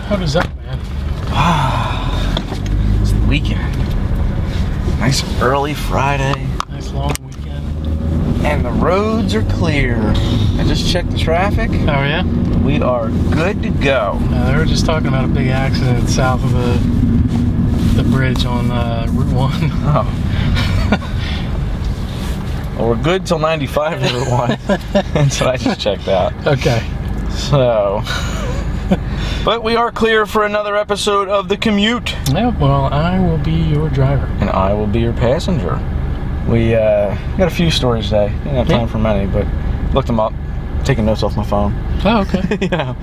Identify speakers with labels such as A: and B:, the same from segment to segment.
A: What is up, man?
B: It's the weekend. Nice early Friday.
A: Nice long weekend.
B: And the roads are clear. I just checked the traffic.
A: Oh, yeah?
B: We are good to go.
A: They were just talking about a big accident south of the bridge on Route 1.
B: Oh. Well, we're good till 95 and Route 1. That's what I just checked out.
A: Okay.
B: So... But we are clear for another episode of The Commute.
A: Yeah, well, I will be your driver.
B: And I will be your passenger. We got a few stories today. Didn't have time for many, but looked them up. Taking notes off my phone.
A: Oh, okay.
B: You know.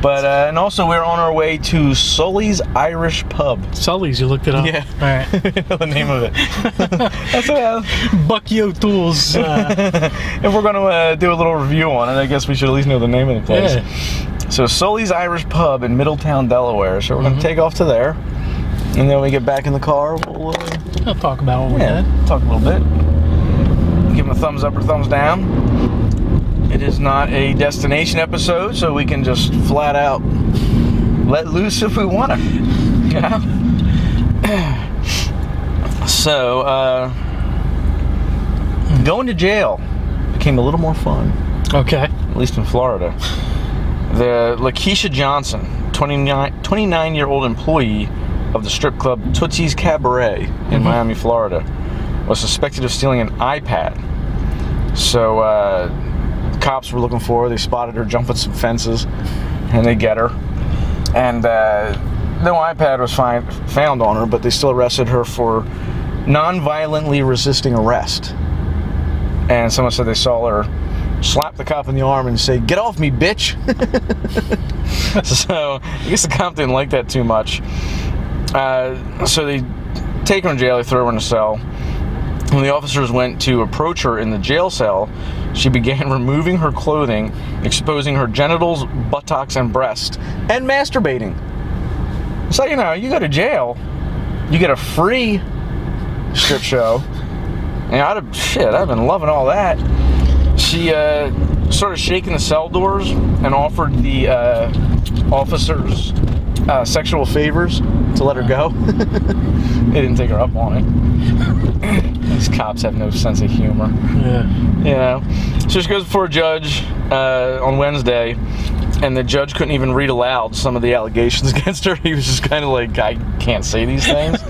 B: But, and also we're on our way to Sully's Irish Pub.
A: Sully's, you looked it up?
B: Yeah.
A: All right.
B: You know the name of it. That's what
A: Bucky O'Toole's.
B: If we're going to do a little review on it, I guess we should at least know the name of the place.
A: Yeah.
B: So Sully's Irish Pub in Middletown, Delaware. So we're going to take off to there. And then when we get back in the car, we'll
A: I'll talk about what we had.
B: talk a little bit. Give them a thumbs up or thumbs down. It is not a destination episode, so we can just flat out let loose if we want to. Yeah. So, going to jail became a little more fun.
A: Okay.
B: At least in Florida. The Lakeisha Johnson, 29-year-old employee of the strip club Tootsie's Cabaret in Miami, Florida, was suspected of stealing an iPad. So, cops were looking for her. They spotted her jumping some fences, and they get her. And no iPad was found on her, but they still arrested her for non-violently resisting arrest. And someone said they saw her slap the cop in the arm and say, "Get off me, bitch." So I guess the cop didn't like that too much. So they take her in jail. They throw her in a cell. When the officers went to approach her in the jail cell, she began removing her clothing, exposing her genitals, buttocks, and breast, and masturbating. So, you know, you go to jail, you get a free strip show. And I've been loving all that. She started shaking the cell doors and offered the officers sexual favors to let her go. They didn't take her up on it. These cops have no sense of humor.
A: Yeah.
B: You know. So she goes before a judge on Wednesday, and the judge couldn't even read aloud some of the allegations against her. He was just kind of like, I can't say these things.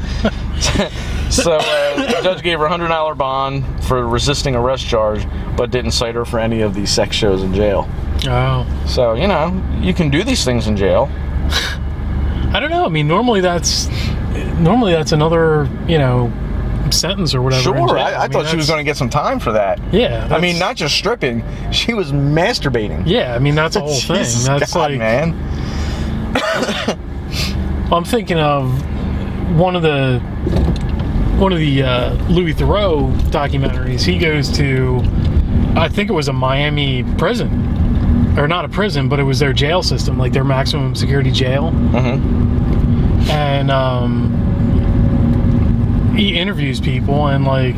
B: So the judge gave her a $100 bond for resisting arrest charge, but didn't cite her for any of these sex shows in jail.
A: Oh.
B: So, you know, you can do these things in jail.
A: I don't know. I mean, normally that's another, sentence or whatever.
B: Sure, I thought she was going to get some time for that.
A: Yeah.
B: I mean, not just stripping, she was masturbating.
A: Yeah, I mean, that's a whole thing. That's
B: God,
A: like,
B: man.
A: I'm thinking of one of the Louis Theroux documentaries. He goes to, I think it was a Miami prison, or not a prison, but it was their jail system, like their maximum security jail.
B: Mm-hmm.
A: And he interviews people, and like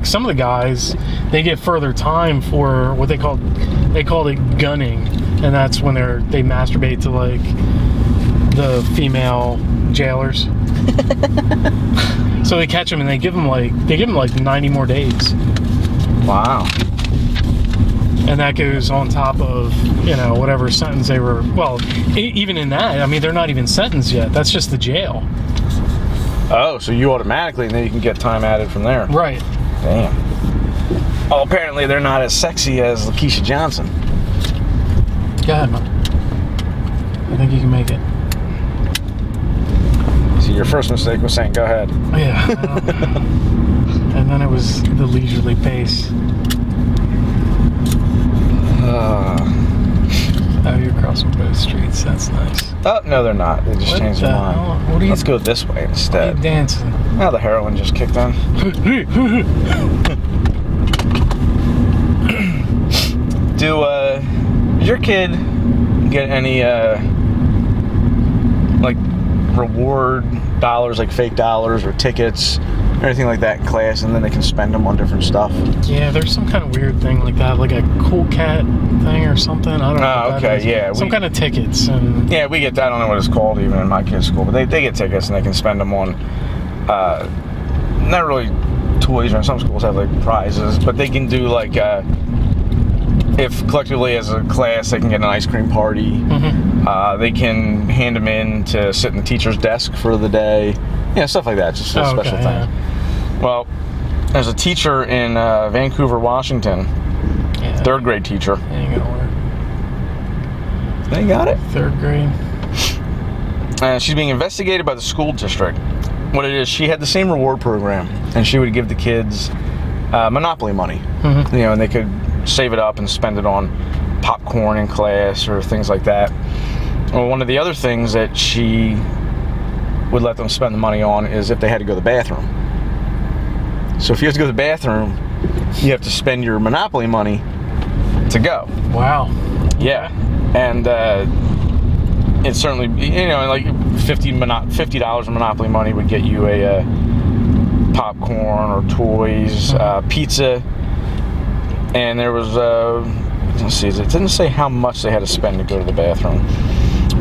A: some of the guys, they get further time for what they called it gunning, and that's when they masturbate to like the female jailers. So they catch them and they give them like 90 more days.
B: Wow.
A: And that goes on top of, whatever sentence they were, well, even in that, I mean, they're not even sentenced yet. That's just the jail.
B: Oh, so you automatically, and then you can get time added from there.
A: Right.
B: Damn. Well, apparently they're not as sexy as Lakeisha Johnson.
A: Go ahead, man. I think you can make it.
B: So your first mistake was saying, go ahead.
A: Yeah. And then it was the leisurely pace. Oh, you're crossing both streets. That's nice.
B: Oh, no, they're not. They just changed their mind.
A: Let's
B: go this way instead.
A: What are you dancing?
B: Now the heroin just kicked in. Did your kid get any, reward dollars, like fake dollars or tickets or anything like that in class, and then they can spend them on different stuff.
A: Yeah, there's some kind of weird thing like that, like a cool cat thing or something. I don't know.
B: Oh, okay, yeah.
A: Some kind of tickets. And
B: yeah, we get that. I don't know what it's called even in my kids' school, but they get tickets and they can spend them on, not really toys, or some schools have like prizes, but they can do like, if collectively as a class they can get an ice cream party.
A: Mm-hmm.
B: They can hand them in to sit in the teacher's desk for the day. Yeah, stuff like that, just a special thing.
A: Yeah.
B: Well, there's a teacher in Vancouver, Washington, third grade teacher.
A: Ain't gonna work.
B: They got it.
A: Third grade.
B: She's being investigated by the school district. What it is, she had the same reward program, and she would give the kids Monopoly money.
A: Mm-hmm.
B: You know, and they could save it up and spend it on popcorn in class or things like that. Well, one of the other things that she would let them spend the money on is if they had to go to the bathroom. So if you have to go to the bathroom, you have to spend your Monopoly money to go.
A: Wow.
B: Yeah. And it's certainly, you know, like $50 of Monopoly money would get you a popcorn or toys, pizza. And there was, let's see, it didn't say how much they had to spend to go to the bathroom.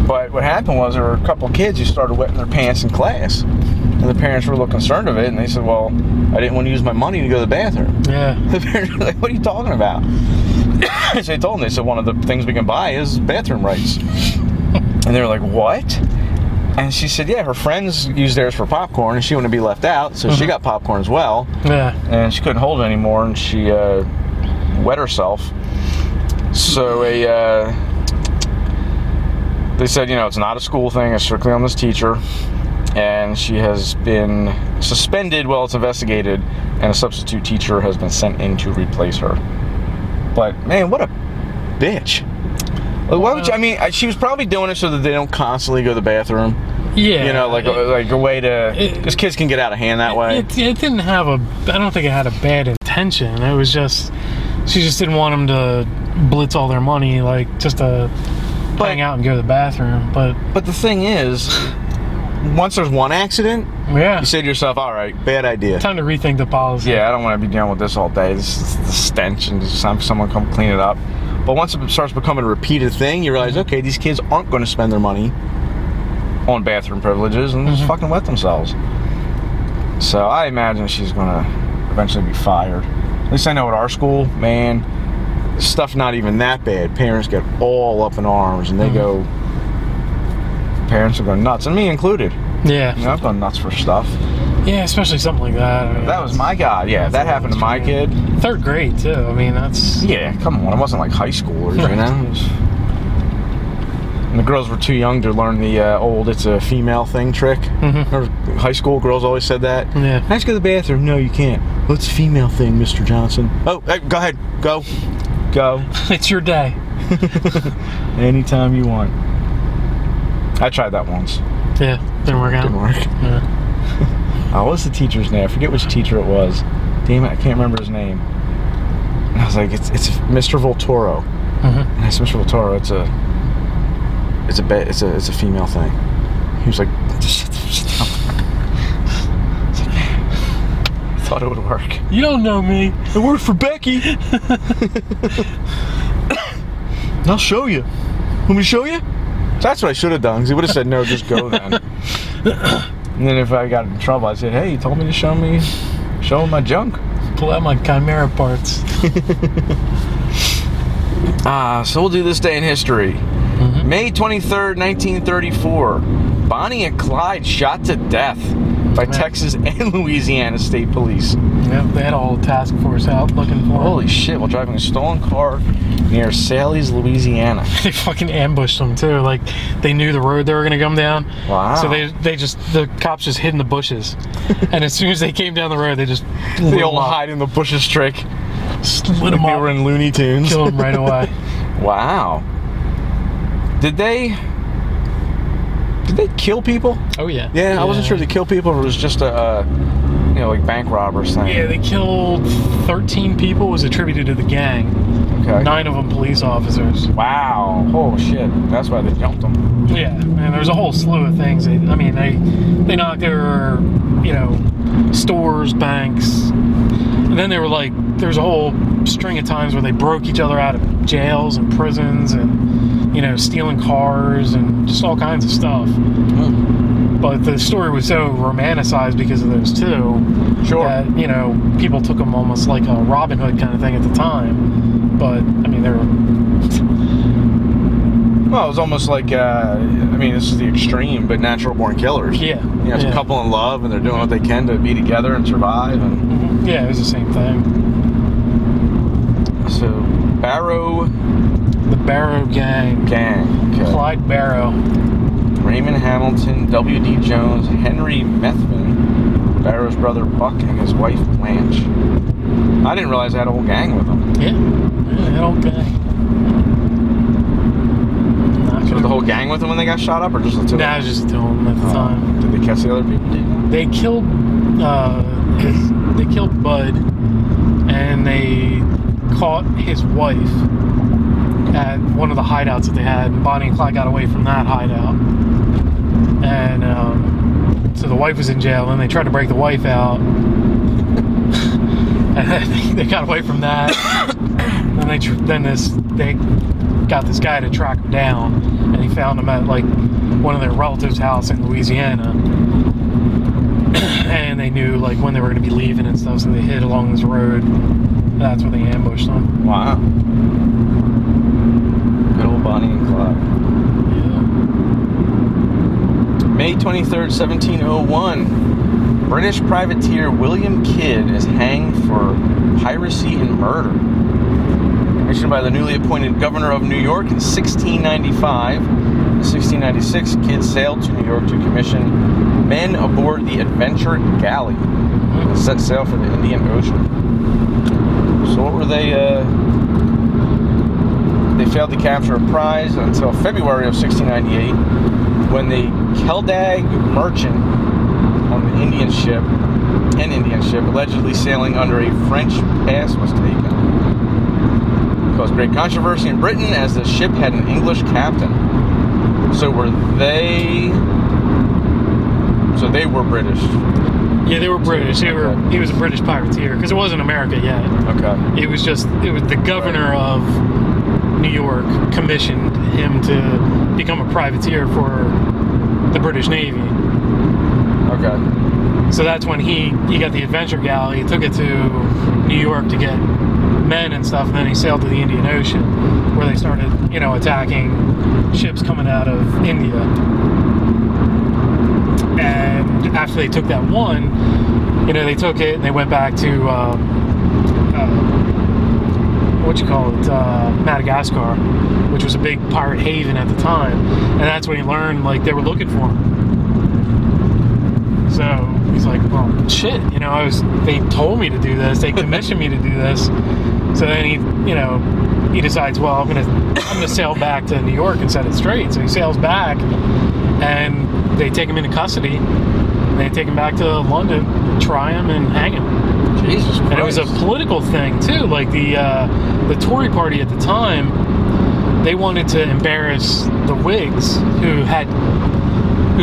B: But what happened was there were a couple kids who started wetting their pants in class. And the parents were a little concerned of it, and they said, well, I didn't want to use my money to go to the bathroom.
A: Yeah.
B: The parents were like, what are you talking about? So they told them, they said, one of the things we can buy is bathroom rights. And they were like, what? And she said, yeah, her friends used theirs for popcorn, and she wanted to be left out, so she got popcorn as well.
A: Yeah.
B: And she couldn't hold it anymore, and she wet herself. So they said, you know, it's not a school thing, it's strictly on this teacher. And she has been suspended while it's investigated, and a substitute teacher has been sent in to replace her. But, man, what a bitch. Why would you, I mean, she was probably doing it so that they don't constantly go to the bathroom.
A: Yeah.
B: You know, like a way to, because kids can get out of hand that way.
A: It didn't have I don't think it had a bad intention. It was just, she just didn't want them to blitz all their money, like, just to hang out and go to the bathroom. But
B: the thing is, once there's one accident, you say to yourself, all right, bad idea.
A: Time to rethink the policy.
B: Yeah, I don't want to be dealing with this all day. This is the stench, and just have someone come clean it up. But once it starts becoming a repeated thing, you realize, okay, these kids aren't going to spend their money on bathroom privileges and just fucking wet themselves. So I imagine she's going to eventually be fired. At least I know at our school, man, stuff not even that bad. Parents get all up in arms, and they go, parents are going nuts, and me included.
A: Yeah.
B: You know, I've gone nuts for stuff.
A: Yeah, especially something like that. I mean,
B: that was my God. Yeah, that happened to my kid.
A: Third grade, too. I mean, that's...
B: Yeah, come on. It wasn't like high schoolers, you know? And the girls were too young to learn the old it's a female thing trick. Or high school girls always said that.
A: Yeah.
B: Let's go to the bathroom. No, you can't. Well, it's a female thing, Mr. Johnson. Oh, hey, go ahead. Go.
A: It's your day.
B: Anytime you want. I tried that once.
A: Yeah, didn't work out.
B: Didn't work.
A: Yeah.
B: What's the teacher's name? I forget which teacher it was. Damn it, I can't remember his name. And I was like, it's Mr. Voltoro. And I said, Mr. Voltoro, it's a female thing. He was like, just shut down. I was like, man, I thought it would work.
A: You don't know me.
B: It worked for Becky. I'll show you. Want me to show you? That's what I should have done, because he would have said, no, just go then. And then if I got in trouble, I said, hey, you told me to show him my junk.
A: Pull out my Chimera parts.
B: So we'll do this day in history. May 23rd, 1934. Bonnie and Clyde shot to death by Texas and Louisiana State Police.
A: Yep, they had a whole task force out looking for
B: Holy shit, while driving a stolen car near Sally's, Louisiana.
A: They fucking ambushed them too. Like, they knew the road they were gonna come down.
B: Wow.
A: So the cops just hid in the bushes. And as soon as they came down the road, they just
B: the old hide in the bushes trick.
A: Lit them
B: They
A: up.
B: were in Looney Tunes.
A: Killed them right away.
B: Wow. Did they kill people?
A: Oh yeah.
B: Yeah, I wasn't sure if they killed people or it was just a like bank robbers thing.
A: Yeah, they killed 13 people, was attributed to the gang.
B: Okay.
A: 9 of them police officers.
B: Wow. Oh shit. That's why they jumped them.
A: Yeah, and there's a whole slew of things. They knocked their stores, banks. And then they were like, there's a whole string of times where they broke each other out of jails and prisons and, stealing cars and just all kinds of stuff. But the story was so romanticized because of those two.
B: Sure.
A: That, people took them almost like a Robin Hood kind of thing at the time. But, they were...
B: Well, it was almost like, this is the extreme, but natural-born killers.
A: Yeah.
B: It's a couple in love, and they're doing what they can to be together and survive. And
A: yeah, it was the same thing.
B: So, Barrow...
A: The Barrow Gang.
B: Okay.
A: Clyde Barrow.
B: Raymond Hamilton, W.D. Jones, Henry Methvin, Barrow's brother Buck, and his wife Blanche. I didn't realize they had a whole gang with them.
A: Yeah, they had a whole gang.
B: So was the whole gang with them when they got shot up, or just the two?
A: Nah, it was just the two of them at the time.
B: Did they catch the other people?
A: They killed Bud, and they caught his wife at one of the hideouts that they had. Bonnie and Clyde got away from that hideout, and so the wife was in jail, and they tried to break the wife out, and they got away from that. And they got this guy to track him down, and he found him at like one of their relatives' house in Louisiana, and they knew like when they were going to be leaving and stuff, so they hid along this road. That's when they ambushed them.
B: Wow. Good old Bonnie and Clyde. Yeah. May 23rd, 1701. British privateer William Kidd is hanged for piracy and murder. Commissioned by the newly appointed governor of New York in 1695. In 1696, Kidd sailed to New York to commission men aboard the Adventure Galley and set sail for the Indian Ocean. So what were they? They failed to capture a prize until February of 1698, when the Keldag merchant on the Indian ship, allegedly sailing under a French pass, was taken. It caused great controversy in Britain as the ship had an English captain. So were they? So they were British.
A: Yeah, they were British. He was a British privateer because it wasn't America yet.
B: Okay.
A: It was the governor of New York commissioned him to become a privateer for the British Navy.
B: Okay.
A: So that's when he got the Adventure Galley, took it to New York to get men and stuff, and then he sailed to the Indian Ocean, where they started, attacking ships coming out of India. And after they took that one, they took it and they went back to Madagascar, which was a big pirate haven at the time, and that's when he learned they were looking for him. So he's like, well, shit, they told me to do this, they commissioned me to do this. So then he decides, well, I'm gonna sail back to New York and set it straight. So he sails back, and they take him into custody, and they take him back to London, try him, and hang him.
B: Jesus Christ.
A: And it was a political thing too. Like the Tory party at the time, they wanted to embarrass the Whigs, who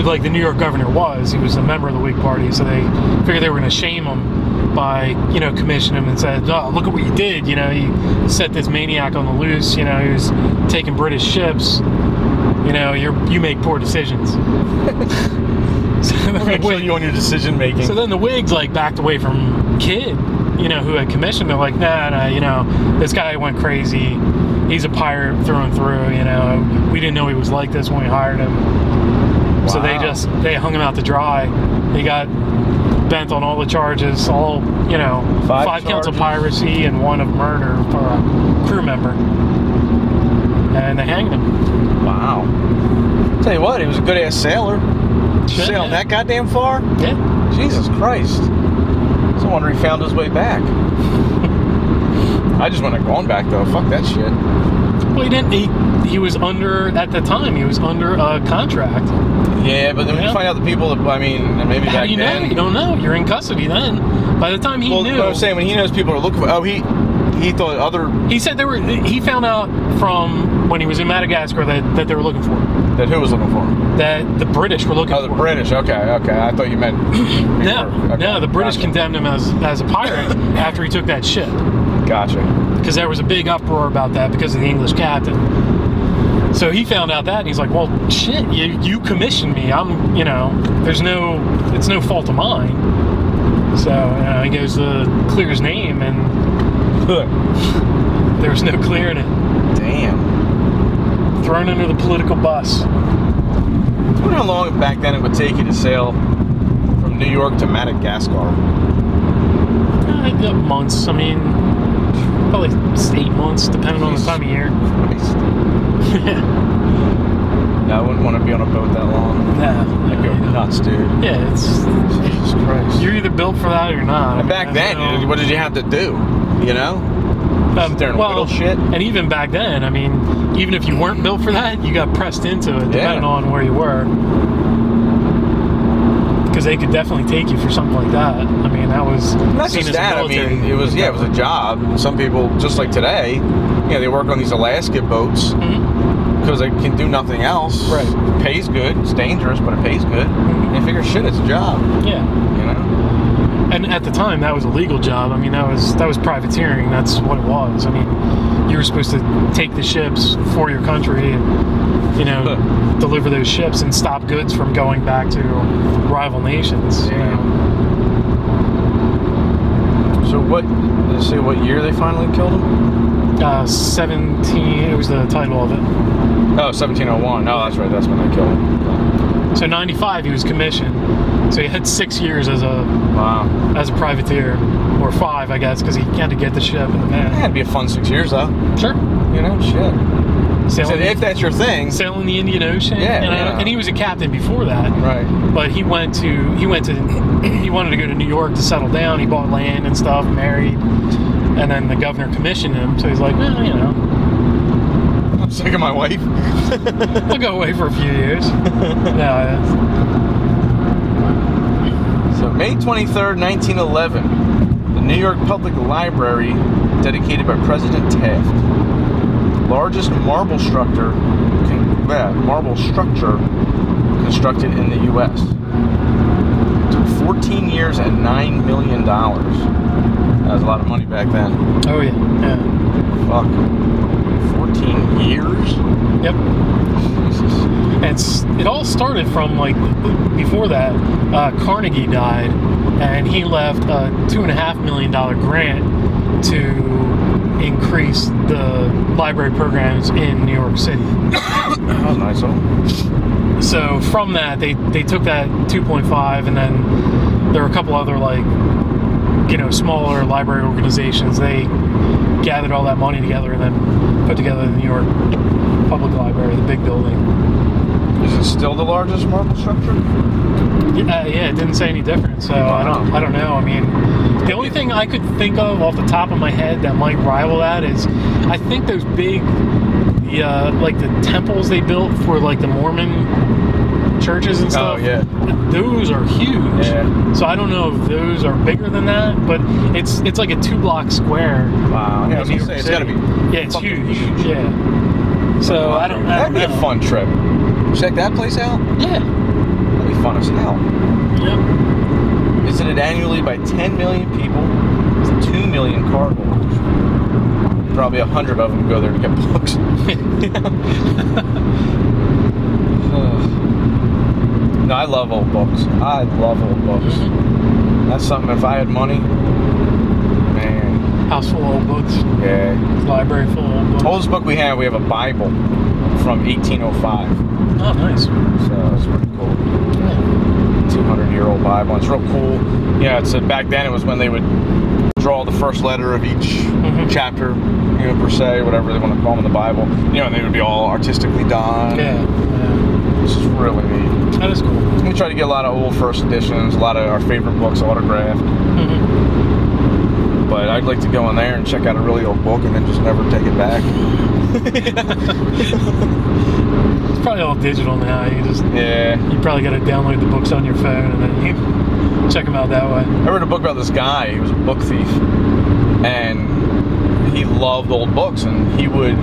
A: like the New York governor was. He was a member of the Whig party, so they figured they were going to shame him by commissioning him and said, "Oh, look at what you did! You set this maniac on the loose. He was taking British ships. You make poor decisions."
B: I'm going to kill you on your decision making.
A: So then the Whigs backed away from Kidd, who had commissioned. They're like, nah, this guy went crazy. He's a pirate through and through. We didn't know he was like this when we hired him. Wow. So they hung him out to dry. They got bent on all the charges, all 5 counts of piracy and 1 of murder for a crew member, and they hanged him.
B: Wow. Tell you what, he was a good ass sailor. Sailing that goddamn far?
A: Yeah.
B: Jesus Christ. No wonder he found his way back. I just wouldn't have gone back though. Fuck that shit.
A: Well, he didn't. He was at the time, he was under a contract.
B: Yeah, but then when you find out the people that, maybe
A: How
B: back
A: do you
B: then.
A: know? You don't know. You're in custody then. By the time he knew.
B: Well, I'm saying, when he knows people are looking for, he thought other...
A: He said he found out from when he was in Madagascar that they were looking for him.
B: That who was looking for him?
A: That the British were looking for him.
B: Oh, the British. Okay. I thought you meant...
A: No, the British condemned him as a pirate after he took that ship.
B: Gotcha.
A: Because there was a big uproar about that because of the English captain. So he found out that, and he's like, well, shit, you commissioned me. It's no fault of mine. So he goes to clear his name, and there was no clearing it.
B: Damn.
A: Thrown under the political bus.
B: I wonder how long back then it would take you to sail from New York to Madagascar.
A: Months. I mean, probably 8 months, depending on the time of year.
B: Yeah, I wouldn't want to be on a boat that long.
A: Nah.
B: I'd go nuts, dude.
A: Yeah, it's...
B: Jesus Christ.
A: You're either built for that or you're not.
B: And back then, what did you have to do? You know? Sit there and whittle shit?
A: And even back then, I mean, even if you weren't built for that, you got pressed into it, depending on where you were. Because they could definitely take you for something like that. I mean, that was
B: not just that. I mean, it was a job. Some people, just like today, they work on these Alaska boats because they can do nothing else.
A: Right.
B: It pays good. It's dangerous, but it pays good. And you figure, shit, it's a job.
A: Yeah.
B: You know.
A: And at the time, that was a legal job. I mean, that was privateering. That's what it was. I mean, you were supposed to take the ships for your country and deliver those ships and stop goods from going back to rival nations.
B: Yeah. So let's see what year they finally killed him?
A: 17, it was the title of it.
B: Oh, 1701. Oh, that's right. That's when they killed him.
A: So 95, he was commissioned. So he had 6 years as a privateer, or 5, I guess, because he had to get the ship and the man.
B: It had to be a fun 6 years, though.
A: Sure.
B: Shit. If that's your thing,
A: sailing the Indian Ocean.
B: Yeah.
A: And he was a captain before that.
B: Right.
A: But he wanted to go to New York to settle down. He bought land and stuff, married, and then the governor commissioned him. So he's like, well,
B: I'm sick of my wife.
A: I'll go away for a few years.
B: So May 23rd, 1911, the New York Public Library, dedicated by President Taft, largest marble structure constructed in the U.S. It took 14 years and $9 million. That was a lot of money back then.
A: Oh yeah.
B: Fuck. 14 years?
A: Yep. It all started from, before that, Carnegie died, and he left a $2.5 million grant to increase the library programs in New York City.
B: That was nice of them.
A: So from that, they took that 2.5, and then there were a couple other, smaller library organizations. They gathered all that money together and then put together the New York Public Library, the big building.
B: Is it still the largest marble structure?
A: Yeah, it didn't say any different, so I don't know. I mean, the only thing I could think of off the top of my head that might rival that is, I think those big, the temples they built for the Mormon churches and stuff.
B: Oh yeah,
A: those are huge.
B: Yeah.
A: So I don't know if those are bigger than that, but it's like a 2-block square.
B: Wow. Yeah, I was gonna say, it's got to be.
A: Yeah, it's huge. Yeah. So I don't.
B: That'd be a fun trip. Check that place out.
A: Yeah.
B: That'd be fun as hell.
A: Yep.
B: Visited annually by 10 million people with 2 million card holders. Probably 100 of them go there to get books. No, I love old books.
A: Mm-hmm.
B: That's something, if I had money, man.
A: House full of old books.
B: Yeah.
A: Library full of old books.
B: Oldest book we have a Bible from 1805.
A: Oh, nice.
B: So that's pretty cool.
A: Yeah.
B: 200-year-old Bible. It's real cool. Yeah, it's back then it was when they would draw the first letter of each chapter, per se, whatever they want to call them in the Bible. And they would be all artistically done.
A: Yeah.
B: This is really neat.
A: That is cool.
B: We try to get a lot of old first editions, a lot of our favorite books autographed.
A: Mm-hmm.
B: But I'd like to go in there and check out a really old book and then just never take it back.
A: It's probably all digital now. You probably got to download the books on your phone and then you check them out that way.
B: I read a book about this guy. He was a book thief, and he loved old books, and he would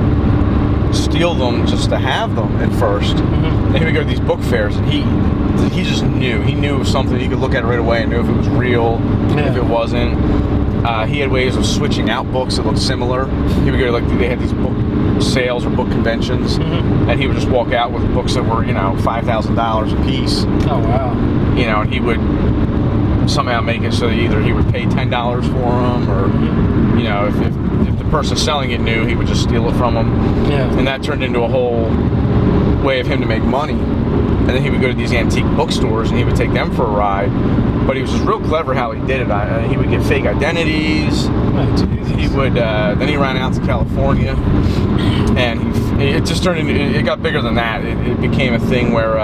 B: steal them just to have them at first. And he would go to these book fairs, and he just knew. He knew of something. He could look at it right away and knew if it was real, if it wasn't. He had ways of switching out books that looked similar. He would go to, like, they had these book sales or book conventions, and he would just walk out with books that were, $5,000 a piece.
A: Oh, wow.
B: And he would somehow make it so that either he would pay $10 for them, or, if the person selling it knew, he would just steal it from them.
A: Yeah.
B: And that turned into a whole way of him to make money. And then he would go to these antique bookstores, and he would take them for a ride. But he was just real clever how he did it. He would get fake identities. He would. Then he ran out to California, and it just turned into. It got bigger than that. It became a thing where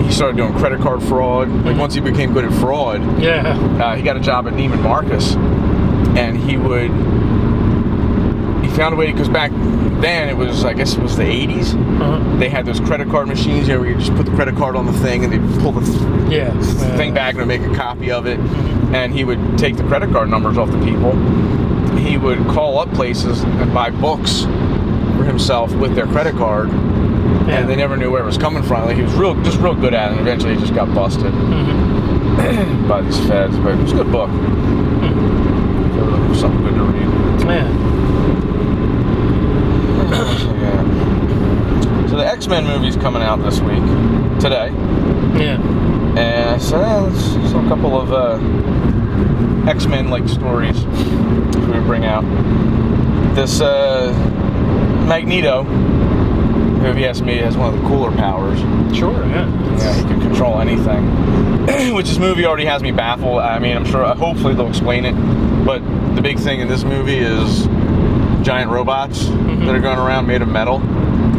B: he started doing credit card fraud. Like, once he became good at fraud, he got a job at Neiman Marcus, and he found a way, because back then it was, I guess it was the 80s. They had those credit card machines, where you just put the credit card on the thing and they pull the thing back and make a copy of it. And he would take the credit card numbers off the people. He would call up places and buy books for himself with their credit card, and they never knew where it was coming from. Like, he was real good at it, and eventually he just got busted by these feds. But it was a good book. Something good to read. So the X-Men movie's coming out this week, today. And so a couple of X-Men-like stories we bring out. This Magneto, who, if you ask me, has one of the cooler powers.
A: Sure,
B: Yeah, he can control anything. Which this movie already has me baffled. I mean, I'm sure, hopefully they'll explain it. But the big thing in this movie is giant robots that are going around made of metal.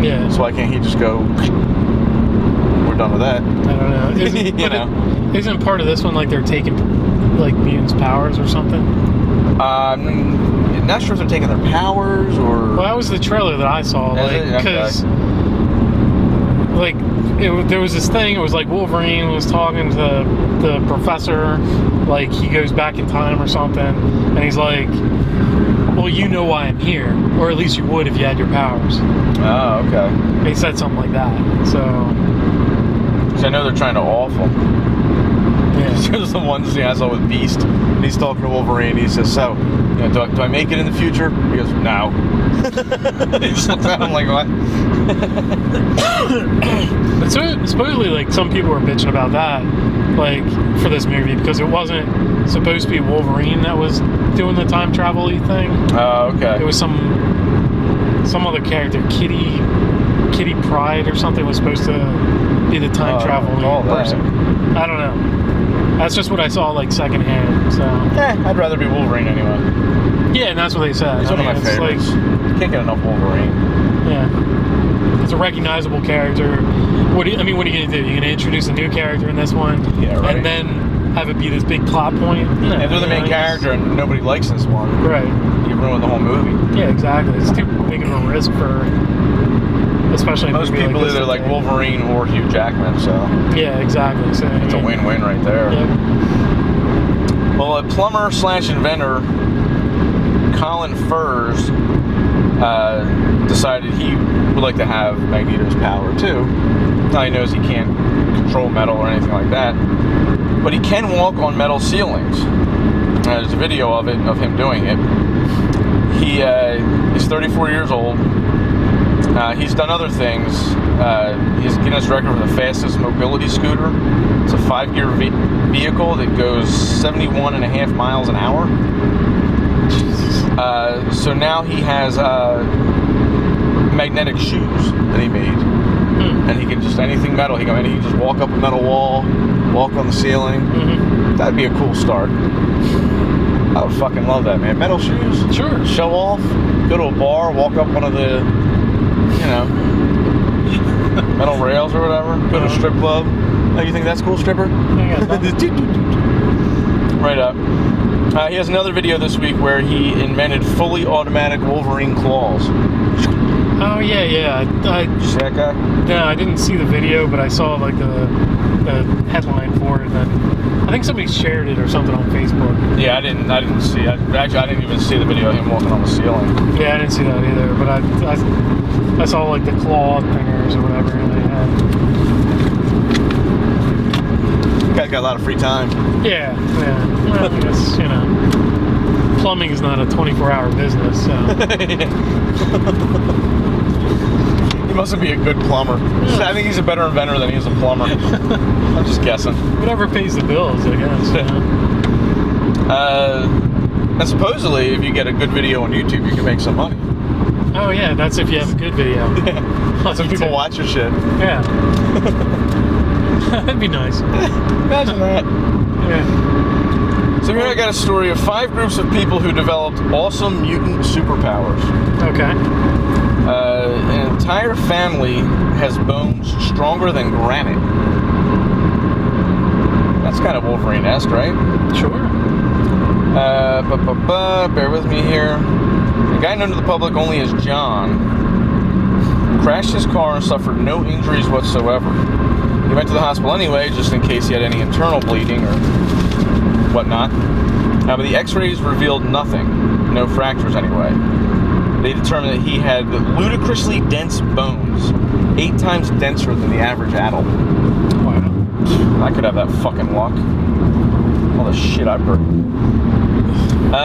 B: Yeah. So why can't he just go, we're done with that?
A: I don't know. Isn't part of this one like they're taking, like, mutants' powers or something?
B: I'm not sure if they're taking their powers or...
A: Well, that was the trailer that I saw. Because, there was this thing, it was like Wolverine was talking to the professor, like, he goes back in time or something, and he's like, well, you know why I'm here, or at least you would if you had your powers.
B: Oh, okay.
A: He said something like that, so
B: I know they're trying to off him.
A: Yeah.
B: There's the one scene I saw with Beast, and he's talking to Wolverine, he says, so, do I make it in the future? He goes, no. He just looks at him like, what?
A: But supposedly, like, some people were bitching about that, like, for this movie, because it wasn't supposed to be Wolverine that was doing the time travel-y thing.
B: Oh, okay.
A: It was some other character, Kitty Pryde or something, was supposed to be the time travel-y person. I don't know. That's just what I saw, like, secondhand, so...
B: I'd rather be Wolverine anyway.
A: Yeah, and that's what they said.
B: He's one of my favorites. Can't get enough Wolverine.
A: Yeah. It's a recognizable character. What are you going to do? You're going to introduce a new character in this one?
B: Yeah, right.
A: And then have it be this big plot point?
B: If they're the main character and nobody likes this one,
A: right,
B: you ruin the whole movie.
A: Yeah, exactly. It's too big of a risk for... Especially
B: most people either like Wolverine or Hugh Jackman, so... Yeah,
A: exactly. So,
B: it's a win-win right there.
A: Yep.
B: Well, a plumber/inventor, Colin Furs, decided he would like to have Magneto's power too. Now he knows he can't control metal or anything like that, but he can walk on metal ceilings. There's a video of him doing it. He is 34 years old. He's done other things. He's Guinness record for the fastest mobility scooter. It's a 5-gear vehicle that goes 71.5 miles an hour. So now he has magnetic shoes that he made. And he can just, anything metal, he can just walk up a metal wall, walk on the ceiling. That'd be a cool start. I would fucking love that, man. Metal shoes.
A: Sure.
B: Show off. Go to a bar, walk up one of the, metal rails or whatever. Go to a strip club. Oh, you think that's cool, stripper? Right up. He has another video this week where he invented fully automatic Wolverine claws.
A: Oh, yeah.
B: You see that guy?
A: No, I didn't see the video, but I saw, like, the headline for it. And I think think somebody shared it or something on Facebook.
B: Yeah, I didn't see. I didn't even see the video of him walking on the ceiling.
A: Yeah, I didn't see that either. But I saw like the claw thingers or whatever they had.
B: Guy's got a lot of free time.
A: Yeah. Well, I guess, plumbing is not a 24-hour business, so.
B: He mustn't be a good plumber. Yeah. I think he's a better inventor than he is a plumber. I'm just guessing.
A: Whatever pays the bills, I guess.
B: And supposedly, if you get a good video on YouTube, you can make some money.
A: Oh yeah, that's if you have a good video.
B: Yeah. Some people watch your shit.
A: Yeah. That'd be nice.
B: Imagine that.
A: Yeah.
B: So here I got a story of 5 groups of people who developed awesome mutant superpowers.
A: Okay.
B: An entire family has bones stronger than granite. That's kind of Wolverine-esque, right?
A: Sure.
B: Bear with me here. A guy known to the public only as John crashed his car and suffered no injuries whatsoever. He went to the hospital anyway, just in case he had any internal bleeding or whatnot. But the x-rays revealed nothing. No fractures anyway. They determined that he had ludicrously dense bones, 8 times denser than the average adult.
A: Wow.
B: I could have that fucking luck. All the shit I've heard.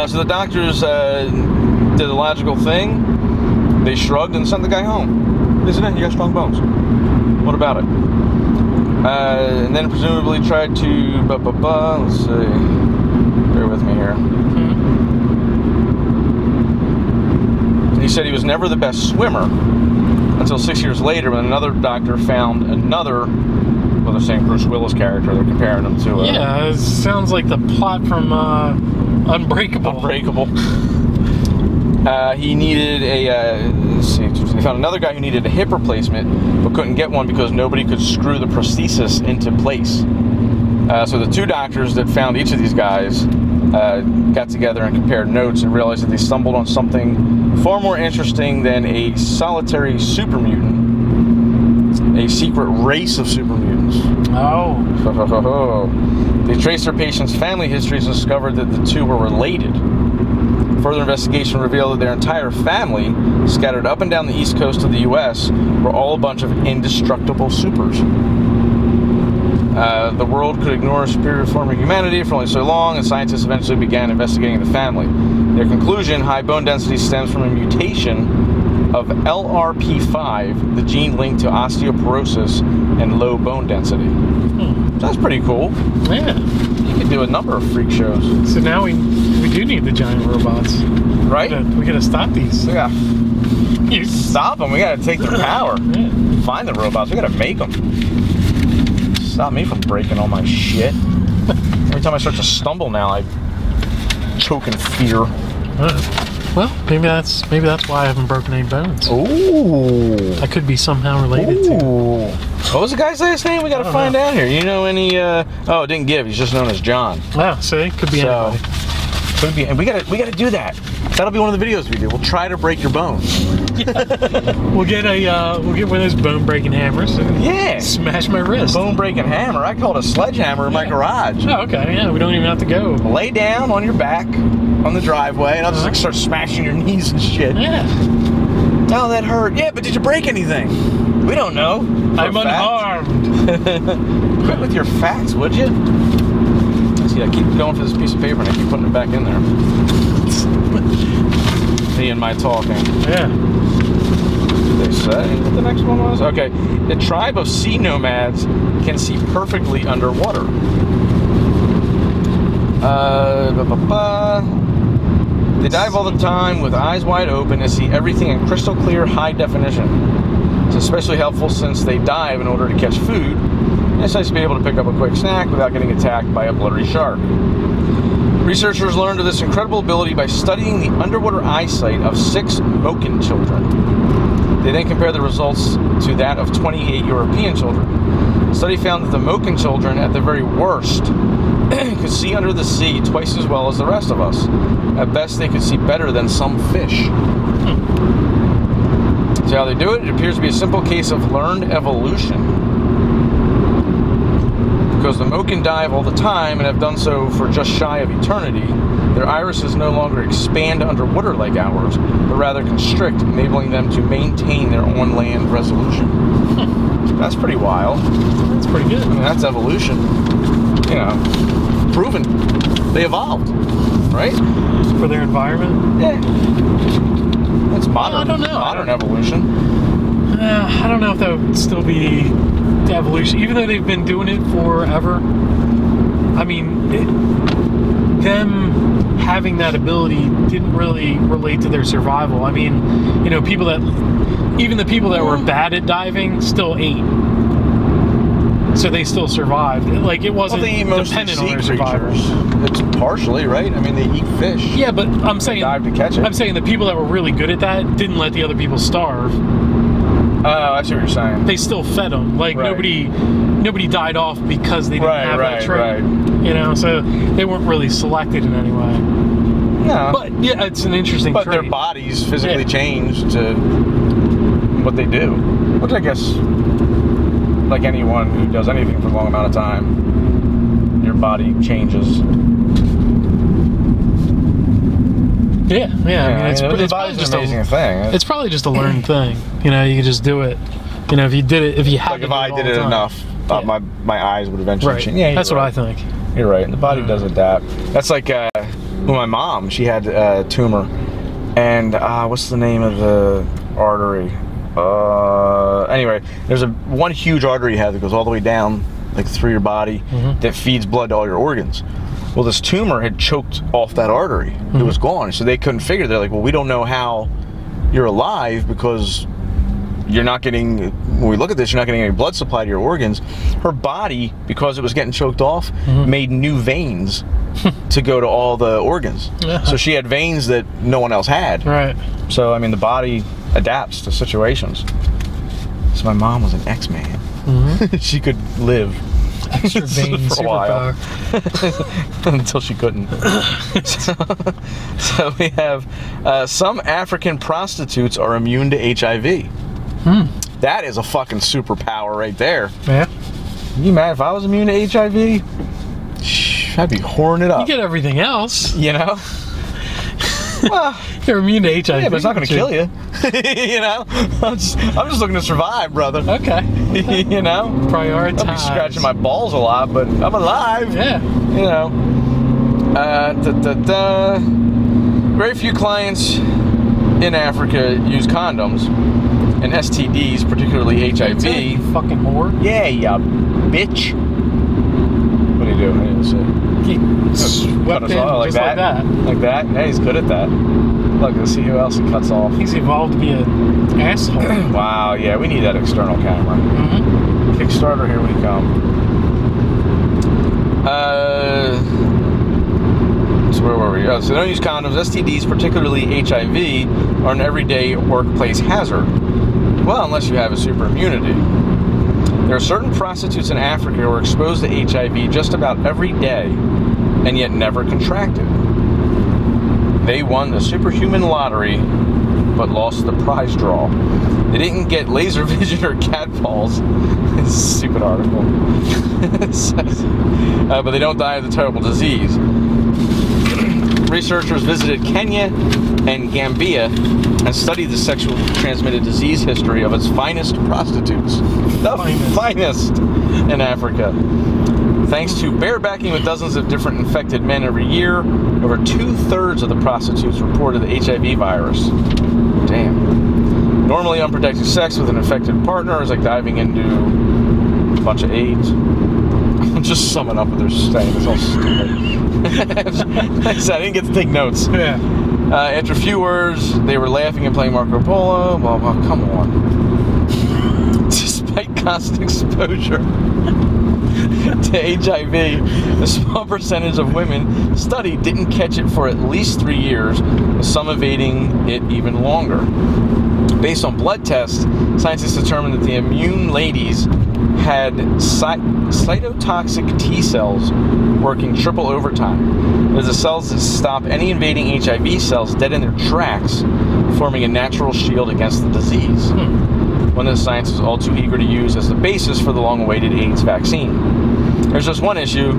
B: So the doctors did the logical thing. They shrugged and sent the guy home. They said, "You got strong bones. What about it?" And then presumably tried to... Let's see. Bear with me here. He said he was never the best swimmer until 6 years later when another doctor found another, well, they're saying Bruce Willis character. They're comparing him to...
A: yeah, it sounds like the plot from Unbreakable.
B: He needed a... let's see. They found another guy who needed a hip replacement but couldn't get one because nobody could screw the prosthesis into place. So the 2 doctors that found each of these guys got together and compared notes and realized that they stumbled on something far more interesting than a solitary super mutant, a secret race of super mutants.
A: Oh.
B: They traced their patients' family histories and discovered that the 2 were related. Further investigation revealed that their entire family, scattered up and down the east coast of the U.S., were all a bunch of indestructible supers. The world could ignore a superior form of humanity for only so long, and scientists eventually began investigating the family. Their conclusion, high bone density stems from a mutation of LRP5, the gene linked to osteoporosis and low bone density. That's pretty cool.
A: Yeah.
B: You could do a number of freak shows.
A: So now we do need the giant robots.
B: Right?
A: We gotta stop these.
B: Yeah. You stop them. We gotta take their power.
A: Yeah.
B: Find the robots. We gotta make them. Stop me from breaking all my shit. Every time I start to stumble now, I choke in fear.
A: Well, maybe that's why I haven't broken any bones.
B: Ooh.
A: I could be somehow related to.
B: What was the guy's last name? We gotta find out here. You know any? Oh, it didn't give. He's just known as John.
A: Oh, see, could be anybody.
B: Could be, and we gotta do that. That'll be one of the videos we do. We'll try to break your bones.
A: We'll get one of those bone breaking hammers. And smash my wrist.
B: Bone breaking hammer. I call it a sledgehammer in my garage.
A: Oh, okay. Yeah, we don't even have to go.
B: Lay down on your back on the driveway, and I'll just start smashing your knees and shit.
A: Yeah.
B: Oh, that hurt. Yeah, but did you break anything? We don't know.
A: I'm unharmed.
B: Quit with your facts, would you? See, I keep going for this piece of paper and I keep putting it back in there. Me and my talking.
A: Yeah.
B: Did they say what the next one was? Okay. The tribe of sea nomads can see perfectly underwater. They dive all the time with eyes wide open and see everything in crystal clear high definition. It's especially helpful since they dive in order to catch food. It's nice to be able to pick up a quick snack without getting attacked by a blurry shark. Researchers learned of this incredible ability by studying the underwater eyesight of 6 Moken children. They then compared the results to that of 28 European children. The study found that the Moken children, at the very worst, could see under the sea twice as well as the rest of us. At best, they could see better than some fish. See how they do it? It appears to be a simple case of learned evolution. Because Because the Moken dive all the time and have done so for just shy of eternity, their irises no longer expand underwater like ours, but rather constrict, enabling them to maintain their on-land resolution. That's pretty wild.
A: That's pretty good.
B: I mean, that's evolution. You know, proven. They evolved, right?
A: For their environment?
B: Yeah. That's modern.
A: I don't know.
B: Modern evolution.
A: I don't know if that would still be evolution, even though they've been doing it forever. I mean, them having that ability didn't really relate to their survival. I mean, you know, even the people that were bad at diving still ate. So they still survived. Like, it wasn't dependent on their survival.
B: It's partially, right? I mean, they eat fish.
A: Yeah, but I'm saying,
B: dive to catch it.
A: I'm saying the people that were really good at that didn't let the other people starve.
B: Oh, I see what you're saying.
A: They still fed them. Like,
B: right.
A: nobody died off because they didn't have that trait.
B: Right.
A: You know, so they weren't really selected in any way.
B: No.
A: But yeah, it's an interesting trait.
B: But their bodies physically change to what they do. Which I guess, like anyone who does anything for a long amount of time, your body changes.
A: Yeah. I mean, it's
B: the
A: probably just
B: an amazing thing.
A: It's probably just a learned thing. You know, you can just do it. You know, if you did it, if you had
B: like
A: to
B: if I did it enough, my eyes would eventually change. Yeah,
A: that's what I think.
B: You're right. The body does adapt. That's like my mom. She had a tumor, and what's the name of the artery? Anyway, there's one huge artery you have that goes all the way down, like through your body, that feeds blood to all your organs. Well, this tumor had choked off that artery. It was gone. So they couldn't figure. They're like, well, we don't know how you're alive because you're not getting, when we look at this, you're not getting any blood supply to your organs. Her body, because it was getting choked off, made new veins to go to all the organs. So she had veins that no one else had.
A: Right.
B: So, I mean, the body adapts to situations. So my mom was an X-Man. She could live
A: extra vein
B: for a while until she couldn't. So we have some African prostitutes are immune to HIV. That is a fucking superpower right there.
A: Yeah.
B: Can you imagine if I was immune to HIV? I'd be whoring it up.
A: You get everything else.
B: You know? Well,
A: you're immune to HIV.
B: Yeah, but it's not going to kill you. You know? I'm just looking to survive, brother.
A: Okay.
B: You know?
A: Prioritize.
B: I'll be scratching my balls a lot, but I'm alive.
A: Yeah.
B: You know? Very few clients in Africa use condoms, and STDs, particularly HIV.
A: You fucking whore.
B: Yeah, ya bitch. What do you do? I didn't see.
A: He swept in
B: like
A: just like that.
B: Like that? Yeah, he's good at that. Look, let's see who else he cuts off.
A: He's evolved to be an asshole.
B: Wow, yeah, we need that external camera. Kickstarter, here we come. So where were we? Oh, so don't use condoms. STDs, particularly HIV, are an everyday workplace hazard. Well, unless you have a super immunity. There are certain prostitutes in Africa who are exposed to HIV just about every day and yet never contracted. They won the superhuman lottery but lost the prize draw. They didn't get laser vision or cat balls. It's a stupid article. But they don't die of the terrible disease. Researchers visited Kenya and Gambia and studied the sexually transmitted disease history of its finest prostitutes. The finest in Africa. Thanks to barebacking with dozens of different infected men every year, over 2/3 of the prostitutes reported the HIV virus. Damn. Normally unprotected sex with an infected partner is like diving into a bunch of AIDS. I'm just summing up what they're saying. It's all stupid. Like I said, I didn't get to take notes.
A: Yeah.
B: After a few words, they were laughing and playing Marco Polo. Well, come on. Despite constant exposure to HIV, a small percentage of women studied didn't catch it for at least 3 years, with some evading it even longer. Based on blood tests, scientists determined that the immune ladies had cytotoxic T cells working triple overtime. They're the cells that stop any invading HIV cells dead in their tracks, forming a natural shield against the disease. One that science was all too eager to use as the basis for the long-awaited AIDS vaccine. There's just one issue.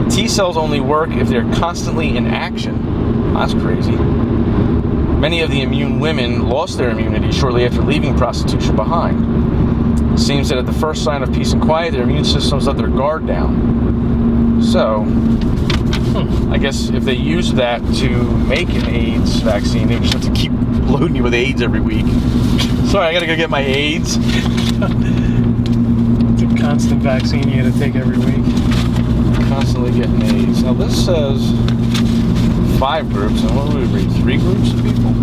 B: T cells only work if they're constantly in action. That's crazy. Many of the immune women lost their immunity shortly after leaving prostitution behind. It seems that at the first sign of peace and quiet, their immune systems let their guard down. So, I guess if they use that to make an AIDS vaccine, they just have to keep loading you with AIDS every week. Sorry, I gotta go get my AIDS.
A: It's a constant vaccine you gotta take every week.
B: Constantly getting AIDS. Now this says 5 groups, and what would we read? 3 groups of people?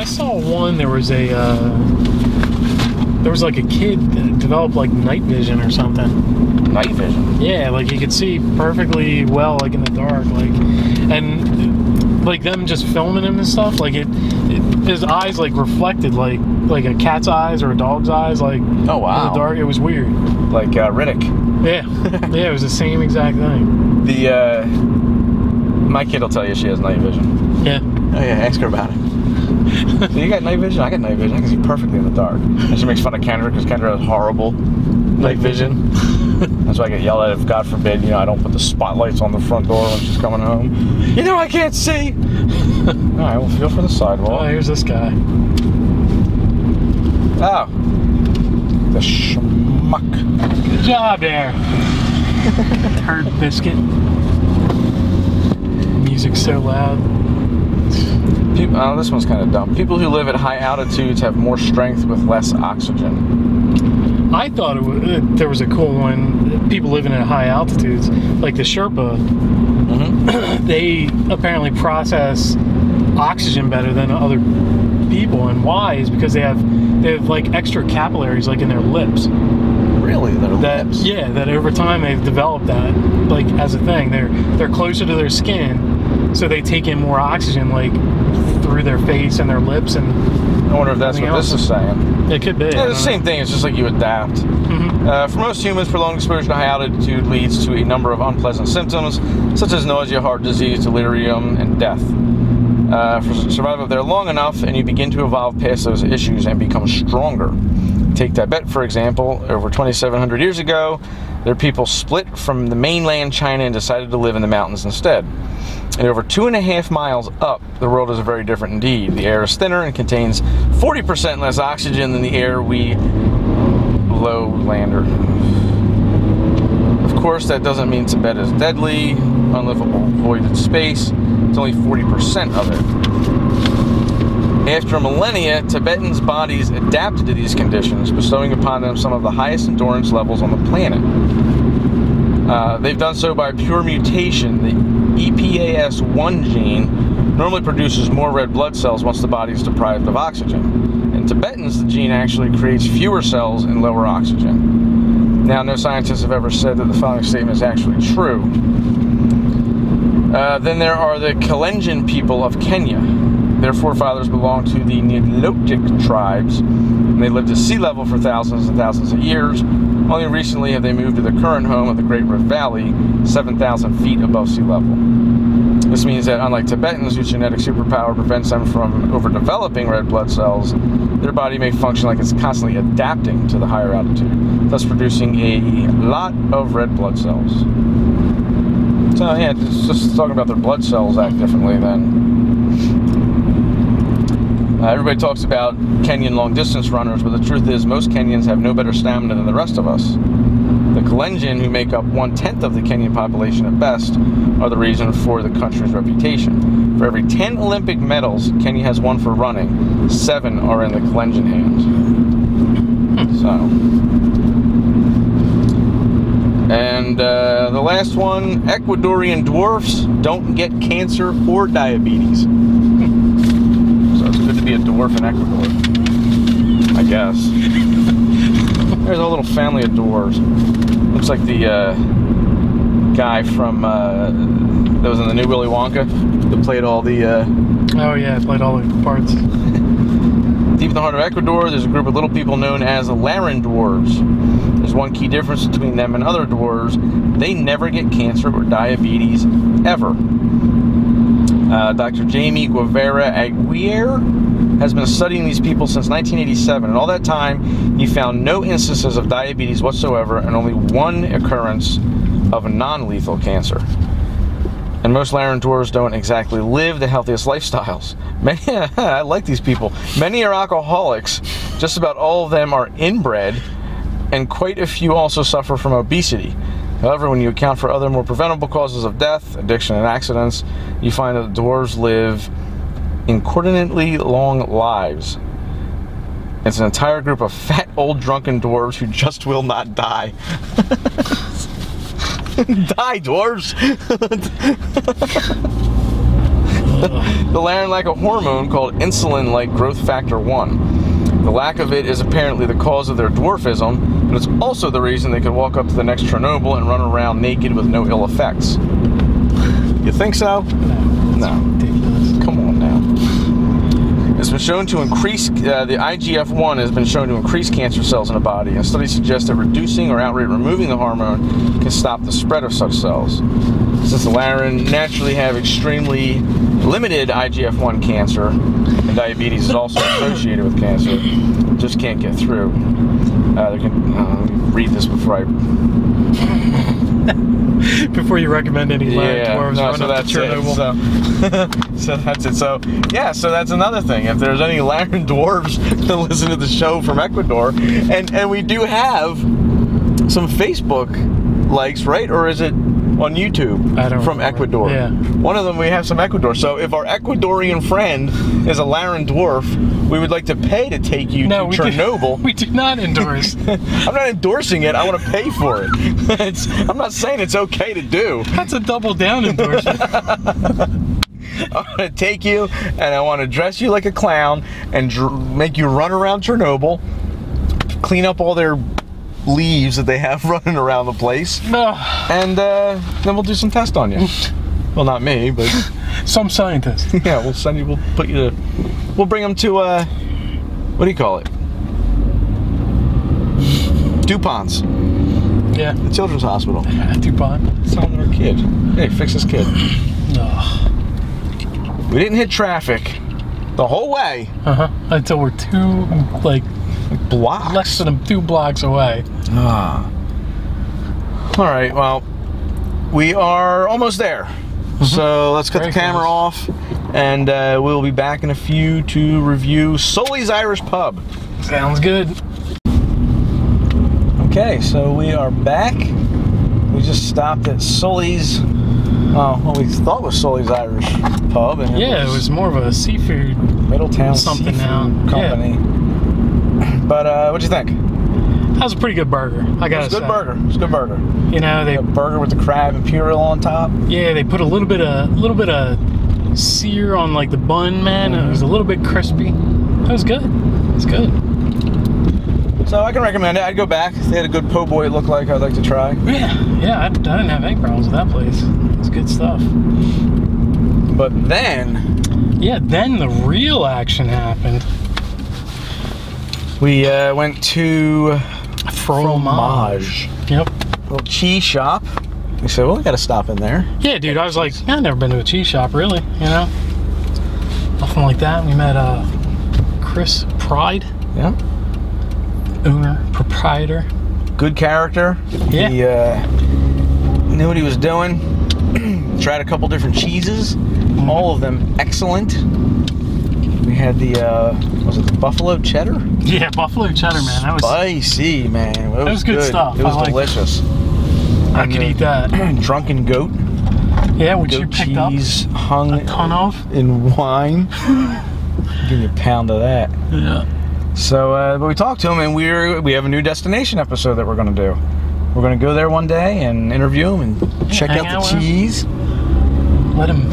A: I saw one. There was like a kid that developed like night vision or something.
B: Night vision?
A: Yeah, like he could see perfectly well, like in the dark, like, and like them just filming him and stuff. Like his eyes like reflected like a cat's eyes or a dog's eyes, like
B: oh wow,
A: in the dark. It was weird.
B: Like Riddick.
A: Yeah, yeah, it was the same exact thing.
B: My kid will tell you she has night vision.
A: Yeah.
B: Oh yeah, ask her about it. So you got night vision? I got night vision. I can see perfectly in the dark. And she makes fun of Kendra because Kendra has horrible night vision. That's why I get yelled at if, God forbid, I don't put the spotlights on the front door when she's coming home. I can't see. All right, well, feel for the sidewalk.
A: Oh, here's this guy.
B: Oh. The schmuck.
A: Good job there. Turd biscuit. Music's so loud.
B: This one's kind of dumb. People who live at high altitudes have more strength with less oxygen.
A: I thought there was a cool one. People living at high altitudes, like the Sherpa, they apparently process oxygen better than other people. And why is because they have like extra capillaries like in their lips.
B: Really? Lips?
A: Yeah, that over time they've developed that like as a thing. They're closer to their skin, so they take in more oxygen like through their face and their lips. And
B: I wonder if that's what this is saying.
A: It could be.
B: Yeah, the same thing. It's just like you adapt. For most humans, prolonged exposure to high altitude leads to a number of unpleasant symptoms, such as nausea, heart disease, delirium, and death. For survival there long enough, and you begin to evolve past those issues and become stronger. Take Tibet, for example. Over 2,700 years ago, their people split from the mainland China and decided to live in the mountains instead. And over 2.5 miles up, the world is very different indeed. The air is thinner and contains 40% less oxygen than the air we lowlander. Of course, that doesn't mean Tibet is deadly, unlivable voided space. It's only 40% of it. After millennia, Tibetans' bodies adapted to these conditions, bestowing upon them some of the highest endurance levels on the planet. They've done so by pure mutation. The EPAS1 gene normally produces more red blood cells once the body is deprived of oxygen. In Tibetans, the gene actually creates fewer cells and lower oxygen. Now, no scientists have ever said that the following statement is actually true. Then there are the Kalenjin people of Kenya. Their forefathers belonged to the Nilotic tribes, and they lived at sea level for thousands and thousands of years. Only recently have they moved to the current home of the Great Rift Valley, 7,000 feet above sea level. This means that unlike Tibetans, whose genetic superpower prevents them from overdeveloping red blood cells, their body may function like it's constantly adapting to the higher altitude, thus producing a lot of red blood cells. So yeah, it's just talking about their blood cells act differently then. Everybody talks about Kenyan long-distance runners, but the truth is most Kenyans have no better stamina than the rest of us. The Kalenjin, who make up 1/10 of the Kenyan population at best, are the reason for the country's reputation. For every 10 Olympic medals Kenya has won for running, 7 are in the Kalenjin hands. So... And the last one, Ecuadorian dwarfs don't get cancer or diabetes. So it's good to be a dwarf in Ecuador, I guess. There's a little family of dwarves. Looks like the guy from that was in the new Willy Wonka that played all the...
A: Oh yeah, played all the parts.
B: Deep in the heart of Ecuador, there's a group of little people known as Laran dwarves. There's one key difference between them and other dwarves. They never get cancer or diabetes, ever. Dr. Jamie Guevara Aguirre has been studying these people since 1987, and all that time he found no instances of diabetes whatsoever and only one occurrence of a non-lethal cancer. And most Laren dwarves don't exactly live the healthiest lifestyles. I like these people. Many are alcoholics. Just about all of them are inbred, and quite a few also suffer from obesity. However, when you account for other more preventable causes of death, addiction, and accidents, you find that dwarves live inordinately long lives. It's an entire group of fat, old, drunken dwarves who just will not die. Die, dwarves! The Laren lack a hormone called insulin-like growth factor 1. The lack of it is apparently the cause of their dwarfism, but it's also the reason they could walk up to the next Chernobyl and run around naked with no ill effects. You think so? No.
A: Ridiculous.
B: Come on now. It's been shown to increase, the IGF-1 has been shown to increase cancer cells in the body, and studies suggest that reducing or outright removing the hormone can stop the spread of such cells. Since the Laren naturally have extremely limited IGF-1 cancer, and diabetes is also associated with cancer, just can't get through. Let me read this before I...
A: Before you recommend any Laren dwarves run up to Chernobyl.
B: So that's it. So that's another thing. If there's any Laren dwarves that listen to the show from Ecuador, and we do have some Facebook likes, right? Or is it on YouTube?
A: I don't
B: from
A: remember.
B: Ecuador.
A: Yeah.
B: One of them we have some Ecuador. So if our Ecuadorian friend is a Laren dwarf, we would like to pay to take you to Chernobyl.
A: We do not endorse.
B: I'm not endorsing it. I want to pay for it. I'm not saying it's okay to do.
A: That's a double down endorsement.
B: I want to take you and I want to dress you like a clown and make you run around Chernobyl, clean up all their leaves that they have running around the place, and then we'll do some tests on you. Well, not me, but
A: some scientist.
B: Yeah, we'll send you. We'll put you to. We'll bring them to what do you call it? DuPont's.
A: Yeah.
B: The Children's Hospital.
A: DuPont.
B: Selling our kid. Hey, fix this kid.
A: Oh.
B: We didn't hit traffic the whole way.
A: Until we're
B: blocks.
A: less than 2 blocks away.
B: All right. Well, we are almost there. So let's cut the camera off, and we'll be back in a few to review Sully's Irish Pub.
A: Sounds good.
B: Okay, so we are back. We just stopped at Sully's. What we thought was Sully's Irish Pub, and
A: it was more of a seafood
B: Middletown
A: something
B: Seafood Company. Yeah. But what'd you think?
A: That was a pretty good burger. I gotta say.
B: It was a good burger.
A: You know,
B: a burger with the crab imperial on top. Yeah,
A: they put a little bit of sear on like the bun, man. And it was a little bit crispy. It was good. It's good.
B: So I can recommend it. I'd go back. They had a good po' boy. It looked like I'd like to try.
A: Yeah. I didn't have any problems with that place. It's good stuff.
B: But then
A: the real action happened.
B: We went to
A: Fromage. Yep.
B: A little cheese shop. We said, well, we got to stop in there.
A: Yeah, dude. I was like, I've never been to a cheese shop, really. You know, nothing like that. We met Chris Pride.
B: Yeah.
A: Owner, proprietor.
B: Good character.
A: Yeah.
B: He knew what he was doing. Tried a couple different cheeses. All of them excellent. We had the, was it the buffalo cheddar?
A: Yeah, buffalo cheddar, man. That was
B: spicy, man. It was
A: good stuff.
B: It was delicious.
A: I could eat that.
B: Drunken goat.
A: Yeah, which you picked up.
B: Cheese hung
A: a ton of
B: in wine. Give me a pound of that.
A: Yeah.
B: So, but we talked to him, and we have a new destination episode that we're going to do. We're going to go there one day and interview him and check out the cheese.
A: Let him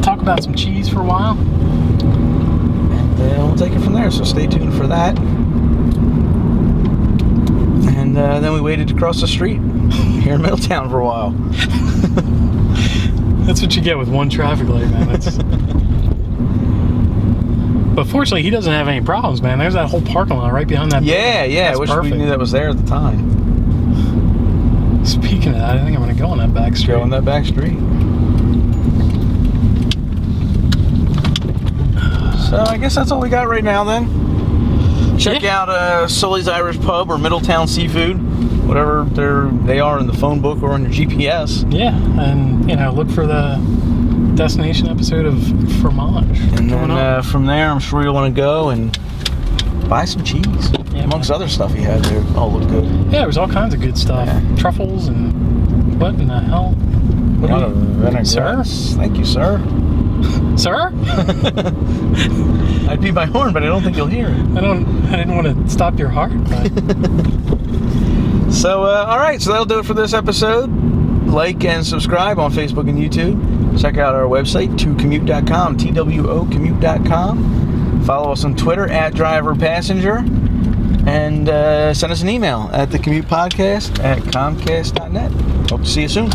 A: talk about some cheese for a while.
B: And we'll take it from there, so stay tuned for that. And then we waited to cross the street here in Middletown for a while.
A: That's what you get with one traffic light, man. But fortunately, he doesn't have any problems, man. There's that whole parking lot right behind that building.
B: I wish we knew that was there at the time.
A: Speaking of that, I think I'm going to go on that back street.
B: Go on that back street. So I guess that's all we got right now then. Check out Sully's Irish Pub or Middletown Seafood, whatever they are in the phone book or on your GPS.
A: Yeah, and look for the destination episode of Fromage.
B: And then from there, I'm sure you'll want to go and buy some cheese. Yeah, amongst other stuff he had there. All looked good.
A: Yeah, there was all kinds of good stuff. Yeah. Truffles and what in the hell?
B: Sir? Thank you, sir.
A: Sir?
B: I'd beat my horn, but I don't think you'll hear it.
A: I didn't want to stop your heart. But...
B: So, all right. So that'll do it for this episode. Like and subscribe on Facebook and YouTube. Check out our website, tocommute.com, TWOcommute.com. Follow us on Twitter @DriverPassenger. And send us an email at thecommutepodcast@comcast.net. Hope to see you soon.